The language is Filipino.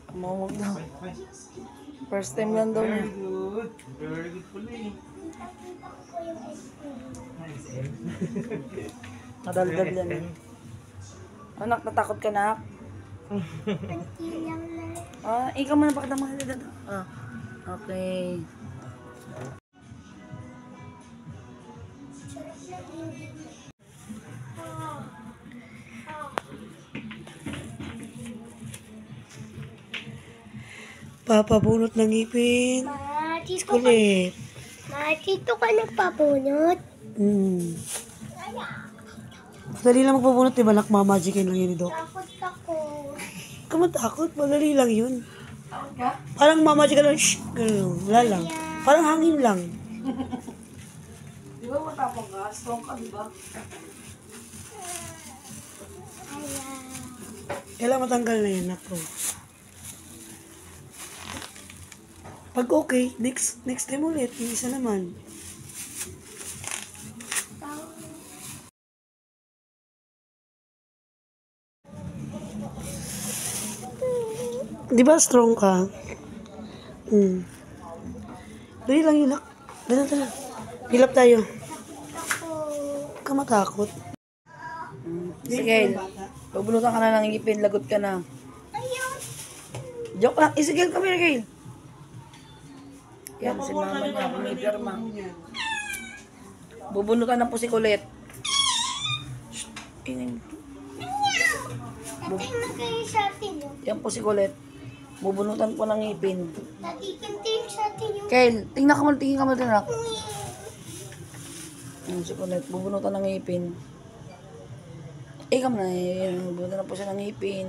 Kumamog daw. First time lang daw niya. Very good. Very good pala eh. Madaldal yan. Anak, natakot ka na? Ikaw muna pakita mo. Okay. Papabunot ng ngipin. Kulit. Dito ka nagpabunot. Madali lang magpabunot, diba? Nakmamagicin lang yun ni Doc. Takot ako. Ka matakot, madali lang yun. Parang mamagic ka lang, shh, gano'n, wala lang. Parang hangin lang. Di ba matapang ka? Strong ka, di ba? Kailangan matanggal na yun, ako. Pag okay, next time ulit, yung isa naman. Di ba strong ka? Dali lang yun. Dali. Hilap tayo. Huwag ka matakot. Sige, pabunutan ka na ng ngipin, lagot ka na. Joke lang. Sige, come here, Gail. Yan, si mama niya, kumipirma. Bubunutan ng pusi kulit. Ingin. Yan pusi kulit. Bubunutan ko ng ngipin. Natikintin sa atin yung... Kail, tingnan ka mo din ako. Yan si kulit. Bubunutan ng ngipin. Ikaw na bubunutan na po siya ng ngipin.